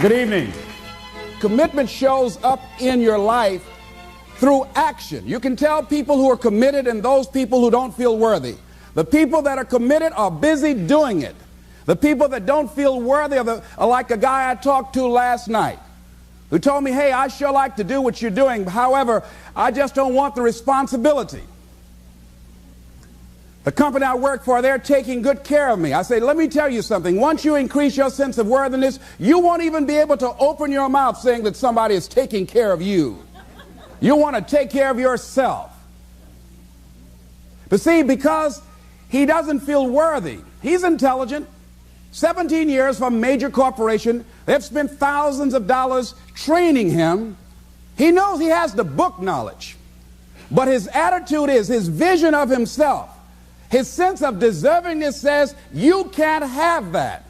Good evening. Commitment shows up in your life through action. You can tell people who are committed and those people who don't feel worthy. The people that are committed are busy doing it. The people that don't feel worthy are like a guy I talked to last night who told me, hey, I sure like to do what you're doing. However, I just don't want the responsibility. The company I work for, they're taking good care of me. I say, let me tell you something. Once you increase your sense of worthiness, you won't even be able to open your mouth saying that somebody is taking care of you. You want to take care of yourself. But see, because he doesn't feel worthy, he's intelligent. 17 years from a major corporation. They've spent thousands of dollars training him. He knows he has the book knowledge. But his attitude is, his vision of himself, his sense of deservingness says, you can't have that.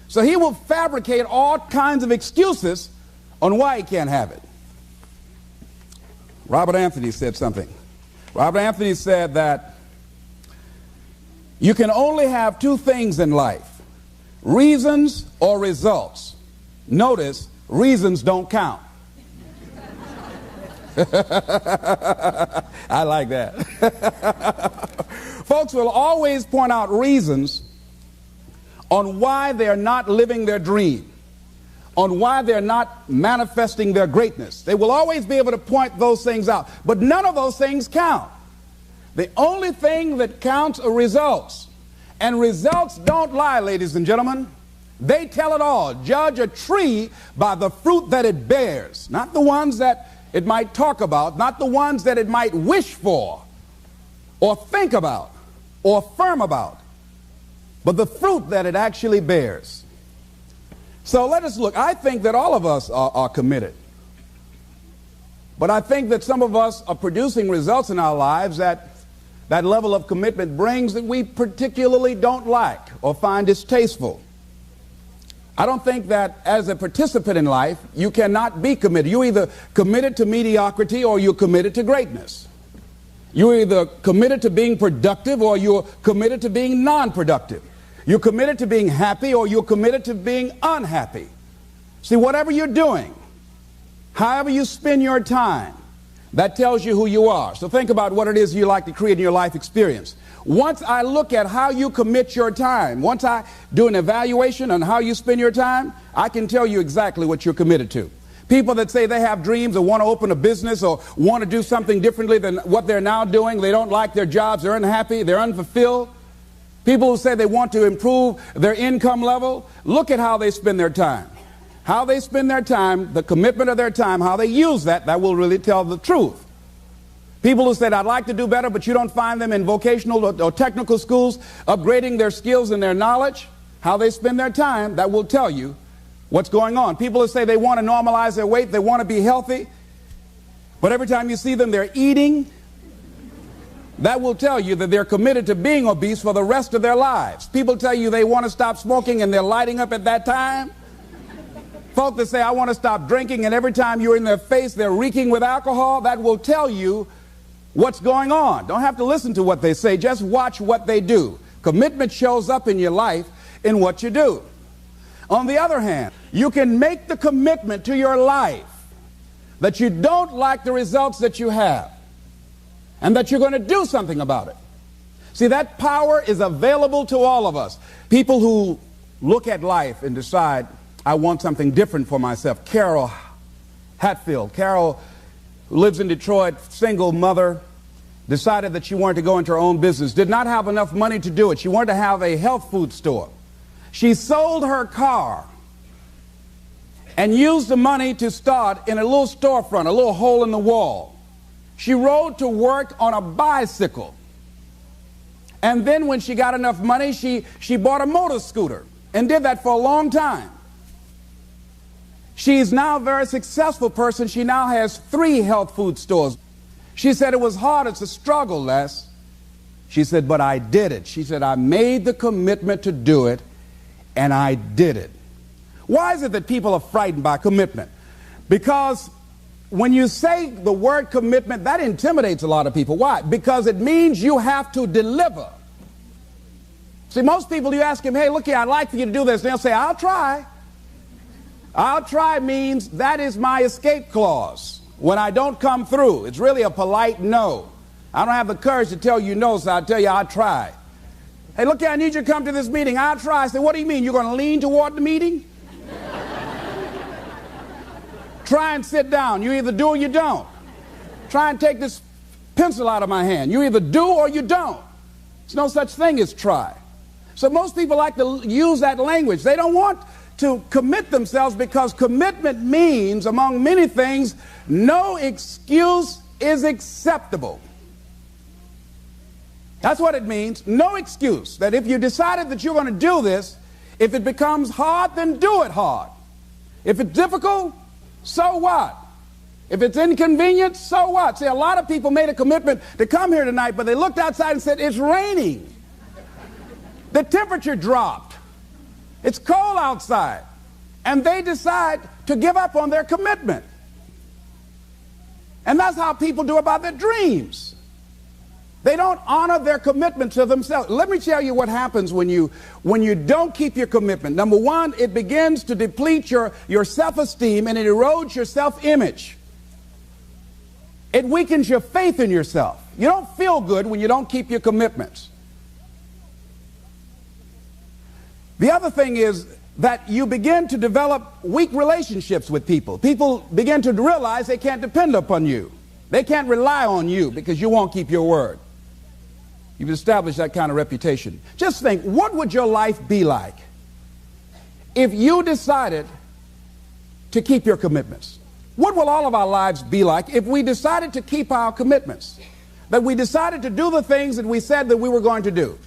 So he will fabricate all kinds of excuses on why he can't have it. Robert Anthony said something. Robert Anthony said that you can only have two things in life: reasons or results. Notice, reasons don't count. I like that. Folks will always point out reasons on why they're not living their dream, on why they're not manifesting their greatness. They will always be able to point those things out, but none of those things count. The only thing that counts are results. And results don't lie, ladies and gentlemen. They tell it all. Judge a tree by the fruit that it bears, not the ones that it might talk about, not the ones that it might wish for or think about or affirm about, but the fruit that it actually bears. So let us look. I think that all of us are committed. But I think that some of us are producing results in our lives that level of commitment brings that we particularly don't like or find distasteful. I don't think that as a participant in life, you cannot be committed. You're either committed to mediocrity or you're committed to greatness. You're either committed to being productive or you're committed to being non-productive. You're committed to being happy or you're committed to being unhappy. See, whatever you're doing, however you spend your time, that tells you who you are. So think about what it is you like to create in your life experience. Once I look at how you commit your time, once I do an evaluation on how you spend your time, I can tell you exactly what you're committed to. People that say they have dreams or want to open a business or want to do something differently than what they're now doing, they don't like their jobs, they're unhappy, they're unfulfilled. People who say they want to improve their income level, look at how they spend their time. How they spend their time, the commitment of their time, how they use that will really tell the truth. People who said, I'd like to do better, but you don't find them in vocational or technical schools upgrading their skills and their knowledge, how they spend their time, that will tell you what's going on. People who say they want to normalize their weight, they want to be healthy, but every time you see them, they're eating, that will tell you that they're committed to being obese for the rest of their lives. People tell you they want to stop smoking and they're lighting up at that time. Folk that say, I want to stop drinking, and every time you're in their face, they're reeking with alcohol, that will tell you what's going on. Don't have to listen to what they say, just watch what they do. Commitment shows up in your life in what you do. On the other hand, you can make the commitment to your life that you don't like the results that you have and that you're going to do something about it. See, that power is available to all of us. People who look at life and decide, I want something different for myself. Carol Hatfield. Carol, who lives in Detroit, single mother, decided that she wanted to go into her own business, did not have enough money to do it. She wanted to have a health food store. She sold her car and used the money to start in a little storefront, a little hole in the wall. She rode to work on a bicycle. And then when she got enough money, she bought a motor scooter and did that for a long time. She's now a very successful person. She now has 3 health food stores. She said it was hard, it's a struggle, Les. She said, but I did it. She said, I made the commitment to do it, and I did it. Why is it that people are frightened by commitment? Because when you say the word commitment, that intimidates a lot of people. Why? Because it means you have to deliver. See, most people, you ask them, hey, look here, I'd like for you to do this. And they'll say, I'll try. I'll try means that is my escape clause. When I don't come through, it's really a polite no. I don't have the courage to tell you no, so I'll tell you I'll try. Hey, look here, I need you to come to this meeting. I'll try. I say, what do you mean? You're going to lean toward the meeting? Try and sit down. You either do or you don't. Try and take this pencil out of my hand. You either do or you don't. There's no such thing as try. So most people like to use that language. They don't want to commit themselves because commitment means, among many things, no excuse is acceptable. That's what it means. No excuse. That if you decided that you're going to do this, if it becomes hard, then do it hard. If it's difficult, so what? If it's inconvenient, so what? See, a lot of people made a commitment to come here tonight, but they looked outside and said, it's raining. The temperature dropped. It's cold outside. And they decide to give up on their commitment. And that's how people do about their dreams. They don't honor their commitment to themselves. Let me tell you what happens when you don't keep your commitment. Number one, it begins to deplete your self-esteem and it erodes your self-image. It weakens your faith in yourself. You don't feel good when you don't keep your commitments. The other thing is that you begin to develop weak relationships with people. People begin to realize they can't depend upon you. They can't rely on you because you won't keep your word. You've established that kind of reputation. Just think, what would your life be like if you decided to keep your commitments? What will all of our lives be like if we decided to keep our commitments? That we decided to do the things that we said that we were going to do.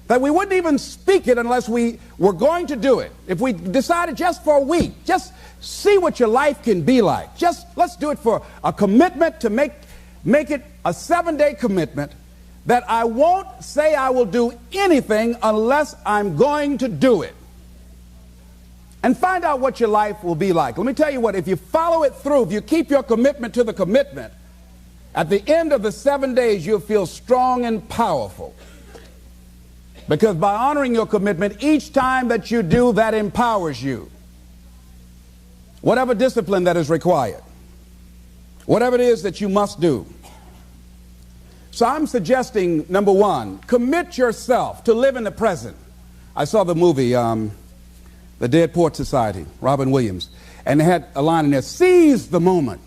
That we wouldn't even speak it unless we were going to do it. If we decided just for a week, just see what your life can be like. Let's do it for a commitment to make it a 7-day commitment that I won't say I will do anything unless I'm going to do it. And find out what your life will be like. Let me tell you what, if you follow it through, if you keep your commitment to the commitment, at the end of the 7 days, you'll feel strong and powerful. Because by honoring your commitment, each time that you do, that empowers you. Whatever discipline that is required. Whatever it is that you must do. So I'm suggesting, number one, commit yourself to live in the present. I saw the movie, The Dead Poets Society, Robin Williams, and they had a line in there, seize the moment.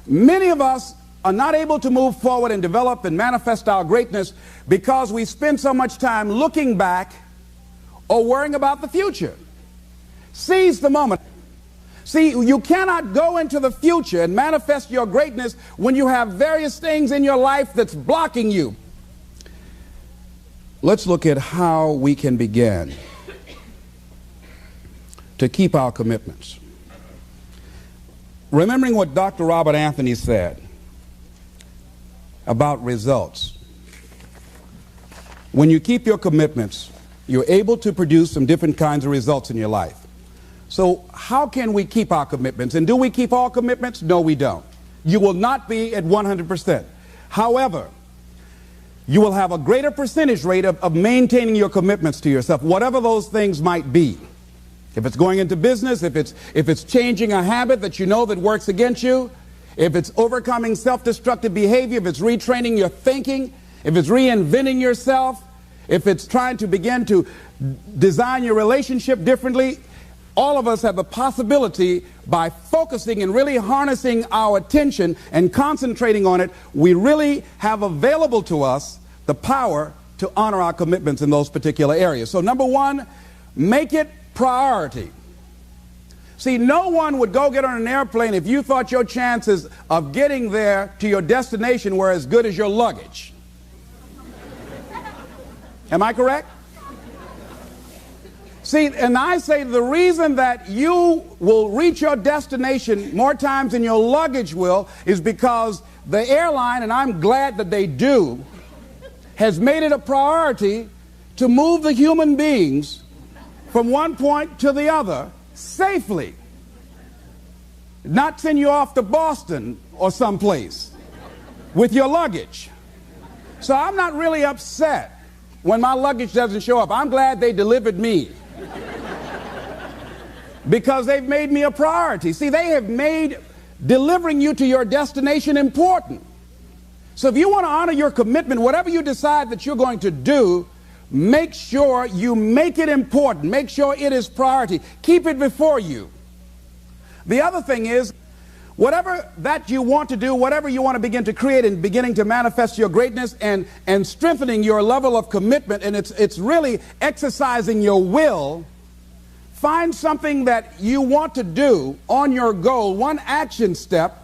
Many of us are not able to move forward and develop and manifest our greatness because we spend so much time looking back or worrying about the future. Seize the moment. See, you cannot go into the future and manifest your greatness when you have various things in your life that's blocking you. Let's look at how we can begin to keep our commitments. Remembering what Dr. Robert Anthony said about results. When you keep your commitments, you're able to produce some different kinds of results in your life. So how can we keep our commitments? And do we keep all commitments? No, we don't. You will not be at 100%. However, you will have a greater percentage rate of maintaining your commitments to yourself, whatever those things might be. If it's going into business, if it's changing a habit that you know that works against you, if it's overcoming self-destructive behavior, if it's retraining your thinking, if it's reinventing yourself, if it's trying to begin to design your relationship differently, all of us have the possibility, by focusing and really harnessing our attention and concentrating on it, we really have available to us the power to honor our commitments in those particular areas. So number one, make it priority. See, no one would go get on an airplane if you thought your chances of getting there to your destination were as good as your luggage. Am I correct? See, and I say the reason that you will reach your destination more times than your luggage will is because the airline, and I'm glad that they do, has made it a priority to move the human beings from one point to the other safely. Not send you off to Boston or someplace with your luggage. So I'm not really upset when my luggage doesn't show up. I'm glad they delivered me. because they've made me a priority. See, they have made delivering you to your destination important. So if you want to honor your commitment, whatever you decide that you're going to do, make sure you make it important. Make sure it is priority. Keep it before you. The other thing is, whatever that you want to do, whatever you want to begin to create and beginning to manifest your greatness and strengthening your level of commitment, and it's really exercising your will, find something that you want to do on your goal, one action step,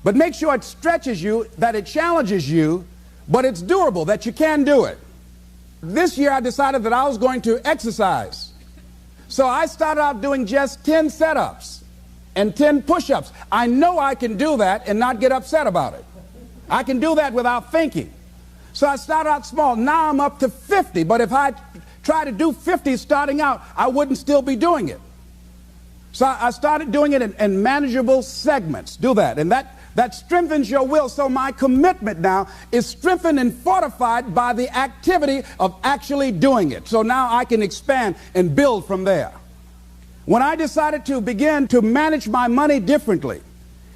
but make sure it stretches you, that it challenges you, but it's doable, that you can do it. This year I decided that I was going to exercise. So I started out doing just 10 setups and 10 push-ups. I know I can do that and not get upset about it. I can do that without thinking. So I started out small. Now I'm up to 50, but if I try to do 50 starting out, I wouldn't still be doing it. So I started doing it in manageable segments. Do that, and that strengthens your will. So my commitment now is strengthened and fortified by the activity of actually doing it. So now I can expand and build from there. When I decided to begin to manage my money differently,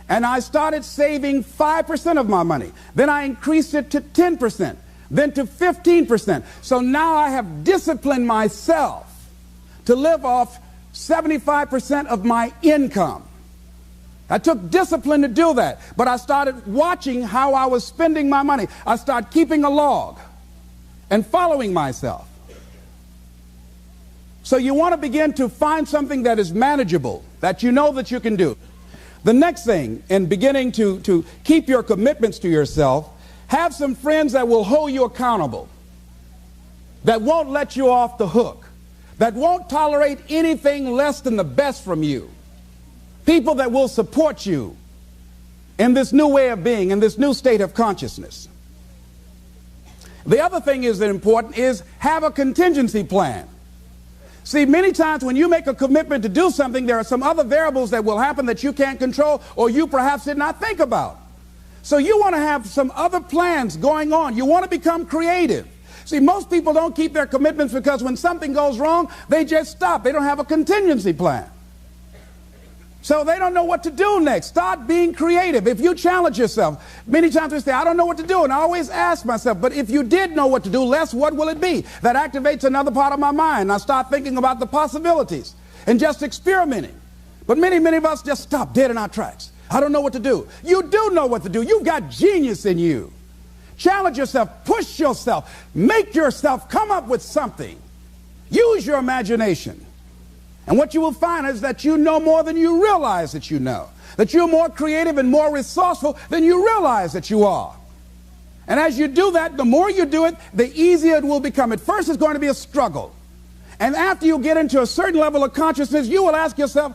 and I started saving 5% of my money, then I increased it to 10%, then to 15%. So now I have disciplined myself to live off 75% of my income. I took discipline to do that, but I started watching how I was spending my money. I started keeping a log and following myself. So you want to begin to find something that is manageable, that you know that you can do. The next thing, in beginning to keep your commitments to yourself, have some friends that will hold you accountable, that won't let you off the hook, that won't tolerate anything less than the best from you. People that will support you in this new way of being, in this new state of consciousness. The other thing is that important is have a contingency plan. See, many times when you make a commitment to do something, there are some other variables that will happen that you can't control or you perhaps did not think about. So you want to have some other plans going on. You want to become creative. See, most people don't keep their commitments because when something goes wrong, they just stop. They don't have a contingency plan. So they don't know what to do next. Start being creative. If you challenge yourself, many times we say, I don't know what to do. And I always ask myself, but if you did know what to do, Les, what will it be? That activates another part of my mind. I start thinking about the possibilities and just experimenting. But many of us just stop dead in our tracks. I don't know what to do. You do know what to do. You've got genius in you. Challenge yourself. Push yourself. Make yourself come up with something. Use your imagination. And what you will find is that you know more than you realize that you know. That you're more creative and more resourceful than you realize that you are. And as you do that, the more you do it, the easier it will become. At first, it's going to be a struggle. And after you get into a certain level of consciousness, you will ask yourself,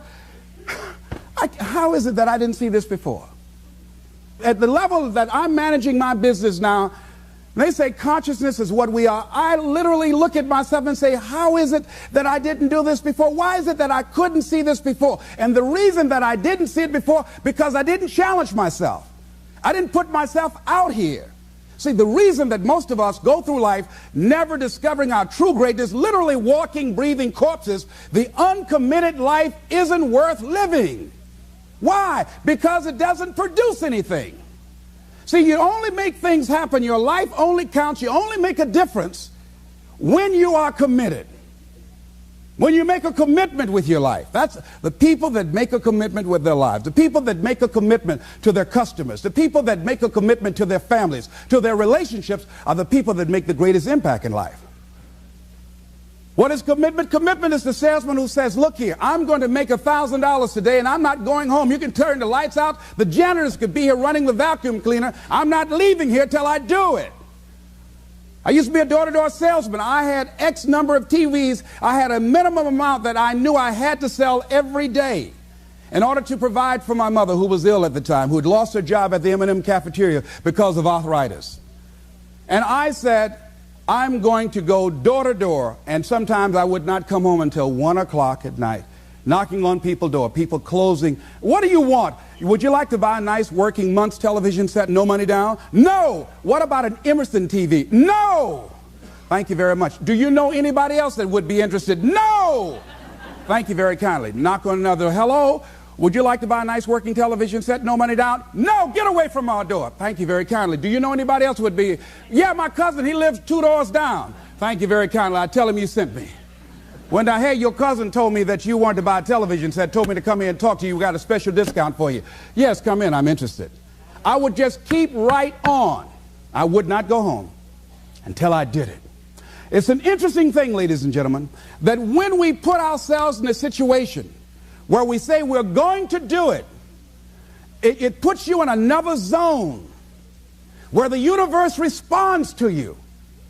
how is it that I didn't see this before? At the level that I'm managing my business now, they say consciousness is what we are. I literally look at myself and say, how is it that I didn't do this before? Why is it that I couldn't see this before? And the reason that I didn't see it before, because I didn't challenge myself. I didn't put myself out here. See, the reason that most of us go through life never discovering our true greatness, literally walking, breathing corpses, the uncommitted life isn't worth living. Why? Because it doesn't produce anything. See, you only make things happen. Your life only counts. You only make a difference when you are committed. When you make a commitment with your life. That's the people that make a commitment with their lives. The people that make a commitment to their customers. The people that make a commitment to their families, to their relationships, are the people that make the greatest impact in life. What is commitment? Commitment is the salesman who says, look here, I'm going to make $1,000 today and I'm not going home. You can turn the lights out. The janitors could be here running the vacuum cleaner. I'm not leaving here till I do it. I used to be a door-to-door salesman. I had X number of TVs. I had a minimum amount that I knew I had to sell every day in order to provide for my mother, who was ill at the time, who had lost her job at the M&M cafeteria because of arthritis. And I said, I'm going to go door to door, and sometimes I would not come home until 1 o'clock at night, knocking on people's door, people closing. What do you want? Would you like to buy a nice working month's television set, no money down? No. What about an Emerson TV? No. Thank you very much. Do you know anybody else that would be interested? No. Thank you very kindly. Knock on another. Hello? Would you like to buy a nice working television set? No money down? No, get away from our door. Thank you very kindly. Do you know anybody else would be? Yeah, my cousin, he lives 2 doors down. Thank you very kindly. I tell him you sent me. When I, hey, your cousin told me that you wanted to buy a television set, told me to come in and talk to you. We got a special discount for you. Yes, come in. I'm interested. I would just keep right on. I would not go home until I did it. It's an interesting thing, ladies and gentlemen, that when we put ourselves in a situation where we say we're going to do it, it puts you in another zone where the universe responds to you.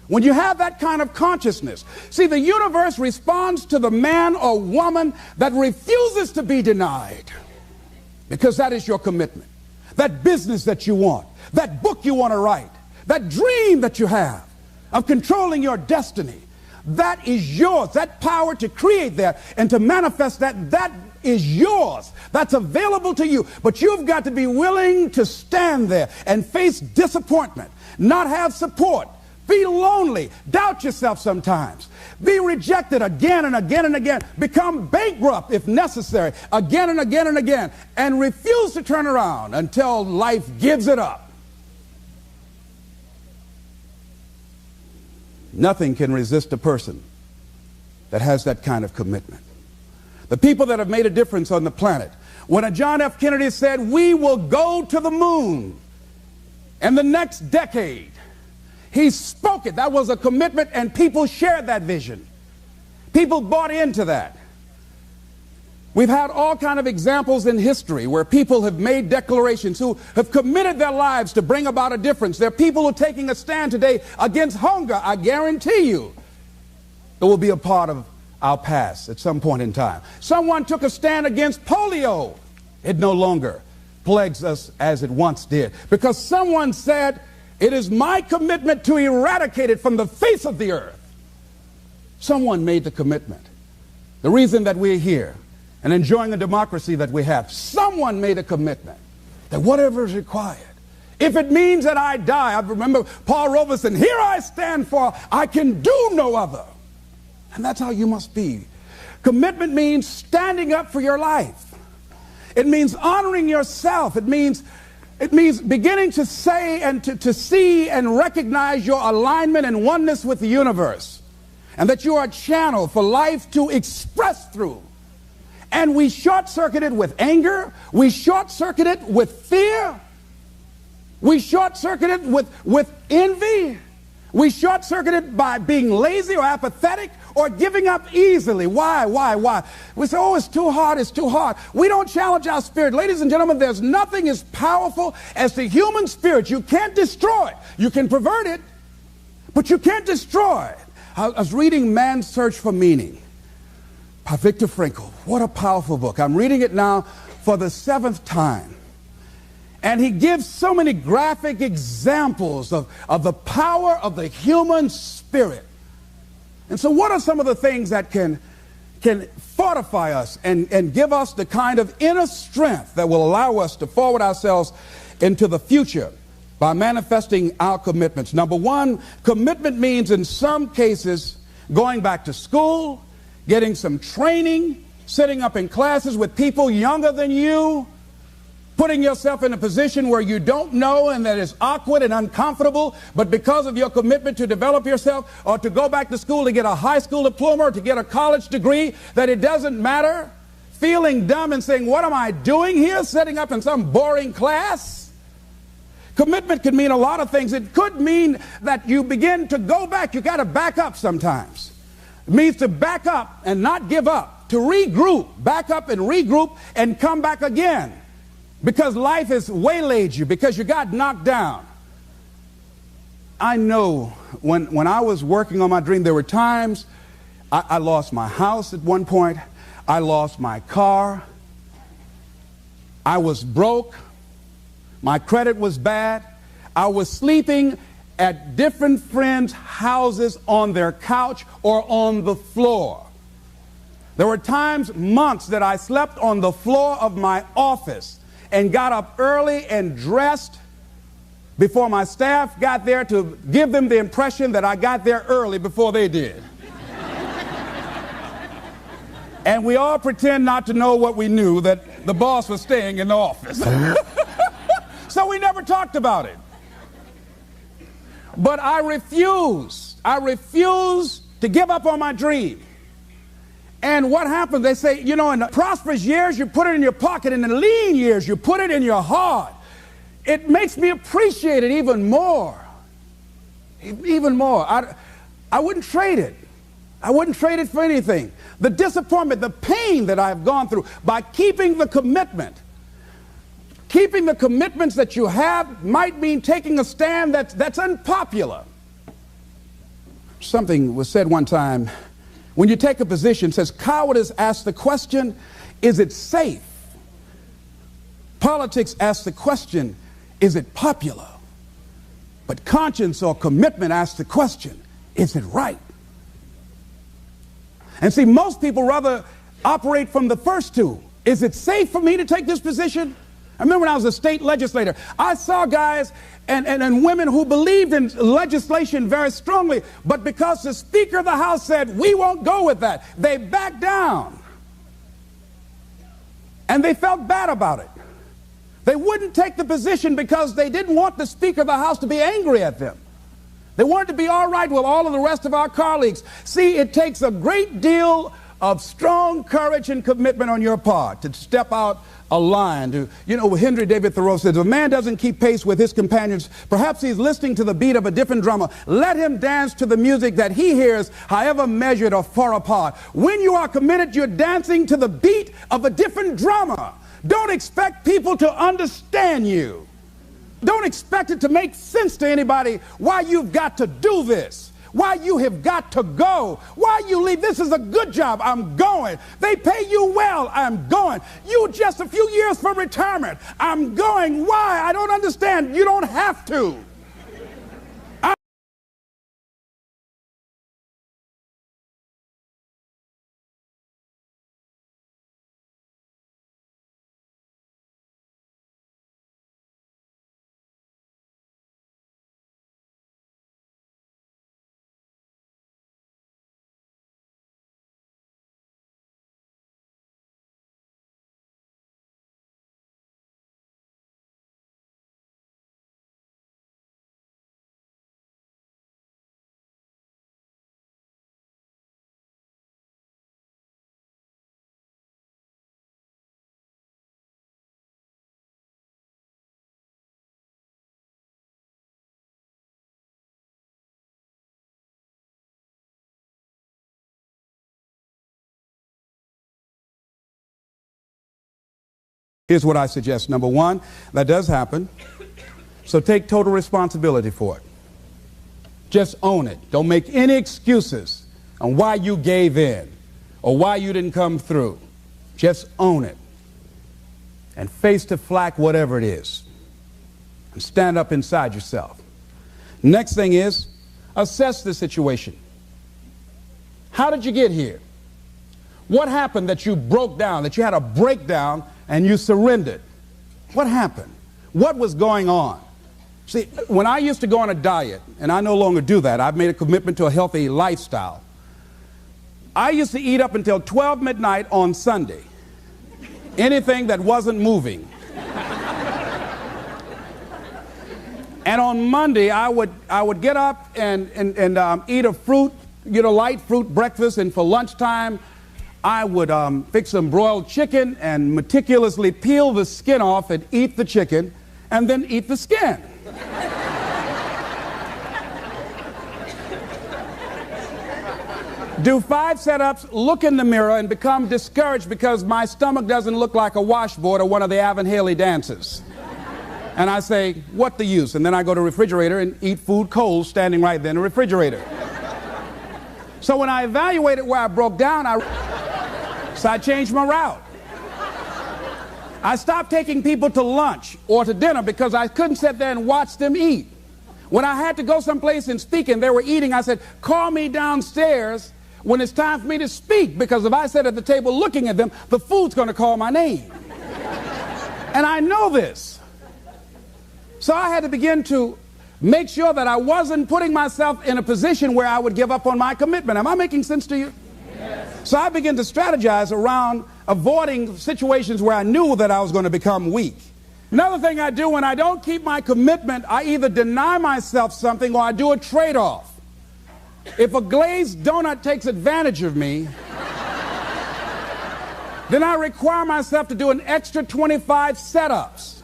When you have that kind of consciousness, see, the universe responds to the man or woman that refuses to be denied, because that is your commitment. That business that you want, that book you want to write, that dream that you have of controlling your destiny, that is yours. That power to create that and to manifest that, that is yours. That's available to you. But you've got to be willing to stand there and face disappointment, not have support, be lonely, doubt yourself sometimes, be rejected again and again and again, become bankrupt if necessary, again and again and again, and refuse to turn around until life gives it up. Nothing can resist a person that has that kind of commitment. The people that have made a difference on the planet. When a John F. Kennedy said, we will go to the moon in the next decade, he spoke it. That was a commitment, and people shared that vision. People bought into that. We've had all kinds of examples in history where people have made declarations, who have committed their lives to bring about a difference. There are people who are taking a stand today against hunger. I guarantee you it will be a part of our past at some point in time. Someone took a stand against polio. It no longer plagues us as it once did, because someone said, it is my commitment to eradicate it from the face of the earth. Someone made the commitment. The reason that we're here and enjoying the democracy that we have, someone made a commitment that whatever is required, if it means that I die. I remember Paul Robeson, here I stand, for I can do no other. And that's how you must be. Commitment means standing up for your life. It means honoring yourself. It means beginning to say and to see and recognize your alignment and oneness with the universe, and that you are a channel for life to express through. And we short-circuit it with anger. We short-circuit it with fear. We short-circuit it with envy. We short-circuit it by being lazy or apathetic or giving up easily. Why? We say, oh, it's too hard, it's too hard. We don't challenge our spirit. Ladies and gentlemen, there's nothing as powerful as the human spirit. You can't destroy it. You can pervert it, but you can't destroy it. I was reading Man's Search for Meaning by Viktor Frankl. What a powerful book. I'm reading it now for the 7th time. And he gives so many graphic examples of the power of the human spirit. And so what are some of the things that can fortify us and give us the kind of inner strength that will allow us to forward ourselves into the future by manifesting our commitments? Number one, commitment means in some cases going back to school, getting some training, sitting up in classes with people younger than you, putting yourself in a position where you don't know and that is awkward and uncomfortable, but because of your commitment to develop yourself, or to go back to school to get a high school diploma or to get a college degree, that it doesn't matter, feeling dumb and saying, what am I doing here, sitting up in some boring class? Commitment can mean a lot of things. It could mean that you begin to go back. You got to back up sometimes. It means to back up and not give up, to regroup, back up and regroup and come back again. Because life has waylaid you, because you got knocked down. I know when I was working on my dream, there were times I lost my house at one point. I lost my car. I was broke. My credit was bad. I was sleeping at different friends' houses on their couch or on the floor. There were times, months, that I slept on the floor of my office and got up early and dressed before my staff got there to give them the impression that I got there early before they did. And we all pretend not to know what we knew, that the boss was staying in the office. So we never talked about it. But I refuse to give up on my dream. And what happens, they say, you know, in the prosperous years, you put it in your pocket. In the lean years, you put it in your heart. It makes me appreciate it even more. Even more. I wouldn't trade it. I wouldn't trade it for anything. The disappointment, the pain that I've gone through by keeping the commitment. Keeping the commitments that you have might mean taking a stand that's unpopular. Something was said one time. When you take a position, it says, cowardice asks the question, is it safe? Politics asks the question, is it popular? But conscience or commitment asks the question, is it right? And see, most people rather operate from the first two. Is it safe for me to take this position? I remember when I was a state legislator, I saw guys and women who believed in legislation very strongly, but because the Speaker of the House said, we won't go with that, they backed down. And they felt bad about it. They wouldn't take the position because they didn't want the Speaker of the House to be angry at them. They wanted to be all right with all of the rest of our colleagues. See, it takes a great deal of strong courage and commitment on your part to step out a line. Henry David Thoreau says, if a man doesn't keep pace with his companions, perhaps he's listening to the beat of a different drummer. Let him dance to the music that he hears, however measured or far apart. When you are committed, you're dancing to the beat of a different drummer. Don't expect people to understand you. Don't expect it to make sense to anybody why you've got to do this. Why you have got to go. Why you leave. This is a good job. I'm going. They pay you well. I'm going. You just a few years from retirement. I'm going. Why? I don't understand. You don't have to. Here's what I suggest. Number one, that does happen. So take total responsibility for it. Just own it. Don't make any excuses on why you gave in or why you didn't come through. Just own it. And face the flak, whatever it is. And stand up inside yourself. Next thing is, assess the situation. How did you get here? What happened that you broke down, that you had a breakdown and you surrendered? What happened? What was going on? See, when I used to go on a diet, and I no longer do that, I've made a commitment to a healthy lifestyle. I used to eat up until 12 midnight on Sunday. Anything that wasn't moving. And on Monday, I would get up and eat a fruit, light fruit breakfast, and for lunchtime, I would fix some broiled chicken and meticulously peel the skin off and eat the chicken and then eat the skin. Do 5 setups, look in the mirror, and become discouraged because my stomach doesn't look like a washboard or one of the Avon Haley dances. And I say, what the use? And then I go to the refrigerator and eat food cold standing right there in the refrigerator. So when I evaluated where I broke down, so I changed my route. I stopped taking people to lunch or to dinner because I couldn't sit there and watch them eat. When I had to go someplace and speak and they were eating, I said, call me downstairs when it's time for me to speak, because if I sit at the table looking at them, the food's going to call my name. And I know this. So I had to begin to make sure that I wasn't putting myself in a position where I would give up on my commitment. Am I making sense to you? Yes. So I began to strategize around avoiding situations where I knew that I was going to become weak. Another thing I do when I don't keep my commitment, I either deny myself something or I do a trade-off. If a glazed donut takes advantage of me, then I require myself to do an extra 25 setups,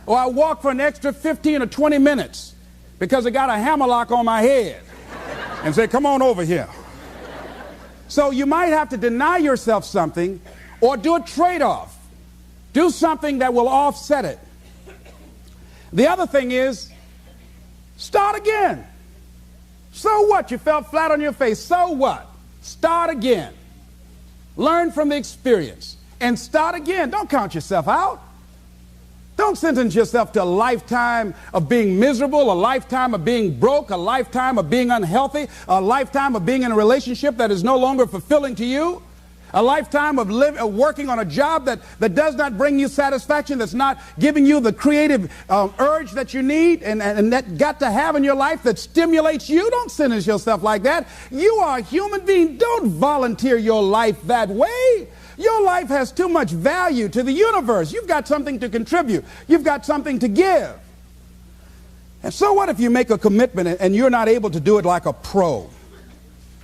or I walk for an extra 15 or 20 minutes because I got a hammerlock on my head and say, come on over here. So you might have to deny yourself something or do a trade-off. Do something that will offset it. The other thing is, start again. So what? You fell flat on your face. So what? Start again. Learn from the experience and start again. Don't count yourself out. Don't sentence yourself to a lifetime of being miserable, a lifetime of being broke, a lifetime of being unhealthy, a lifetime of being in a relationship that is no longer fulfilling to you, a lifetime of working on a job that does not bring you satisfaction, that's not giving you the creative urge that you need and that got to have in your life that stimulates you. Don't sentence yourself like that. You are a human being. Don't volunteer your life that way. Your life has too much value to the universe. You've got something to contribute. You've got something to give. And so what if you make a commitment and you're not able to do it like a pro?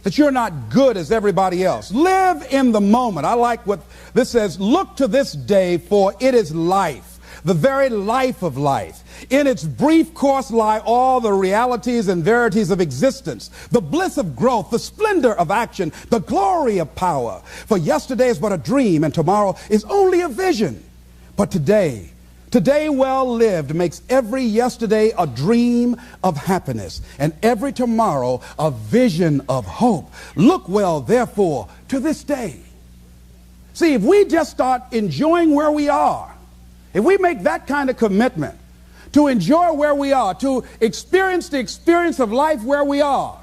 That you're not good as everybody else. Live in the moment. I like what this says. Look to this day, for it is life, the very life of life. In its brief course lie all the realities and verities of existence, the bliss of growth, the splendor of action, the glory of power. For yesterday is but a dream, and tomorrow is only a vision. But today well lived makes every yesterday a dream of happiness, and every tomorrow a vision of hope. Look well, therefore, to this day. See, if we just start enjoying where we are, if we make that kind of commitment to enjoy where we are, to experience the experience of life where we are,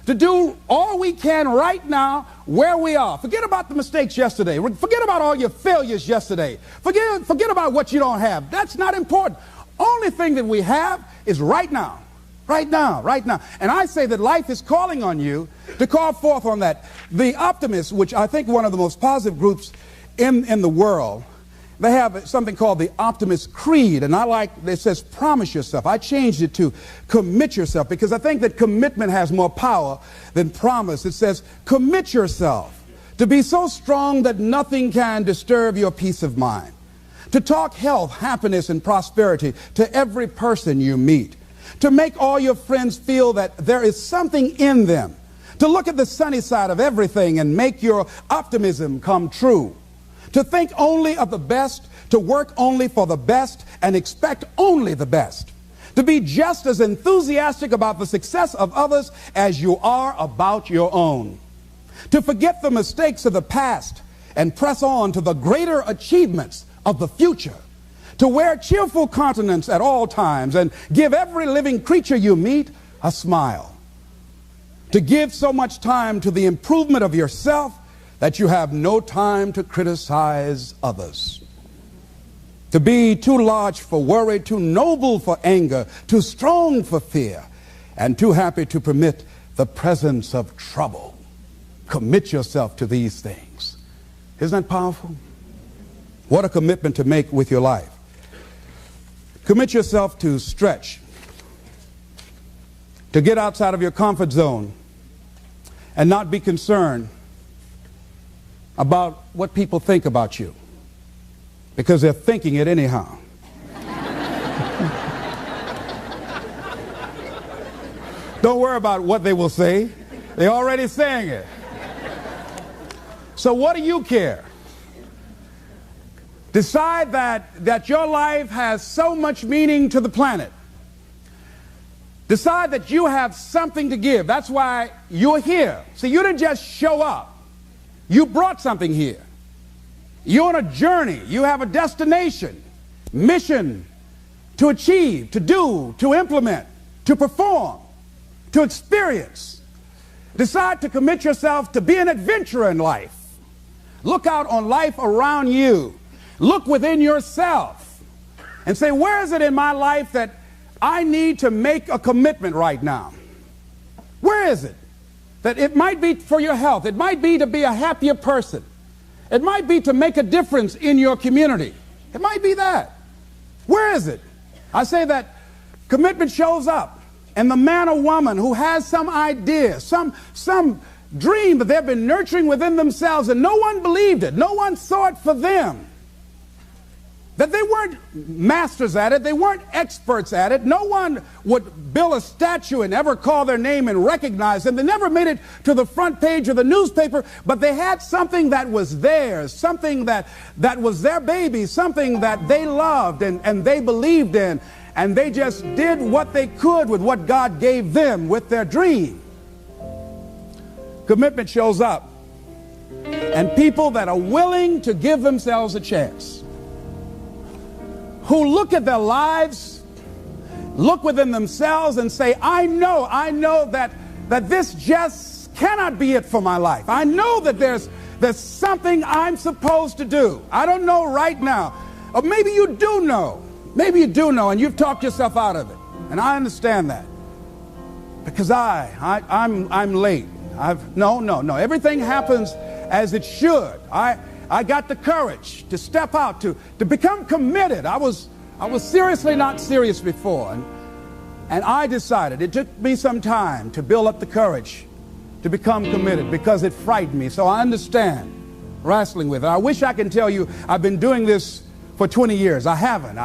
to do all we can right now where we are. Forget about the mistakes yesterday. Forget about all your failures yesterday. Forget about what you don't have. That's not important. Only thing that we have is right now. Right now, right now. And I say that life is calling on you to call forth on that. The optimists, which I think one of the most positive groups in the world, they have something called the Optimist Creed, and I like, it says promise yourself. I changed it to commit yourself because I think that commitment has more power than promise. It says commit yourself to be so strong that nothing can disturb your peace of mind, to talk health, happiness, and prosperity to every person you meet, to make all your friends feel that there is something in them, to look at the sunny side of everything and make your optimism come true, to think only of the best, to work only for the best, and expect only the best, to be just as enthusiastic about the success of others as you are about your own, to forget the mistakes of the past and press on to the greater achievements of the future, to wear cheerful countenance at all times and give every living creature you meet a smile, to give so much time to the improvement of yourself that you have no time to criticize others, to be too large for worry, too noble for anger, too strong for fear, and too happy to permit the presence of trouble. Commit yourself to these things. Isn't that powerful? What a commitment to make with your life. Commit yourself to stretch, to get outside of your comfort zone and not be concerned about what people think about you, because they're thinking it anyhow. Don't worry about what they will say. They're already saying it. So what do you care? Decide that your life has so much meaning to the planet. Decide that you have something to give. That's why you're here. See, you didn't just show up. You brought something here. You're on a journey. You have a destination, mission to achieve, to do, to implement, to perform, to experience. Decide to commit yourself to be an adventurer in life. Look out on life around you. Look within yourself and say, where is it in my life that I need to make a commitment right now? Where is it? That it might be for your health. It might be to be a happier person. It might be to make a difference in your community. It might be that. Where is it? I say that commitment shows up, and the man or woman who has some idea, some dream that they've been nurturing within themselves, and no one believed it, no one saw it for them, that they weren't masters at it, they weren't experts at it, no one would build a statue and ever call their name and recognize them, they never made it to the front page of the newspaper, but they had something that was theirs, something that was their baby, something that they loved and they believed in, and they just did what they could with what God gave them with their dream. Commitment shows up, and people that are willing to give themselves a chance, who look at their lives, look within themselves and say, I know that this just cannot be it for my life. I know that there's something I'm supposed to do. I don't know right now. Or maybe you do know. Maybe you do know and you've talked yourself out of it. And I understand that. Because I'm late. No. Everything happens as it should. I got the courage to step out, to become committed. I was seriously not serious before. And I decided, it took me some time to build up the courage to become committed because it frightened me. So I understand wrestling with it. I wish I can tell you I've been doing this for 20 years. I haven't.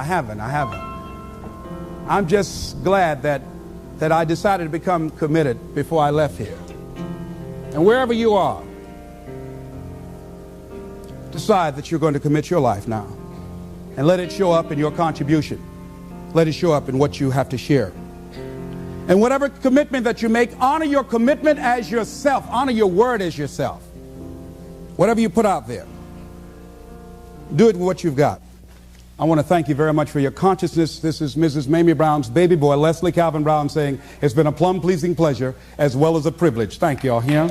I'm just glad that I decided to become committed before I left here. And wherever you are, decide that you're going to commit your life now and let it show up in your contribution. Let it show up in what you have to share. And whatever commitment that you make, honor your commitment as yourself. Honor your word as yourself. Whatever you put out there, do it with what you've got. I want to thank you very much for your consciousness. This is Mrs. Mamie Brown's baby boy, Leslie Calvin Brown, saying it's been a plum-pleasing pleasure as well as a privilege. Thank you all here.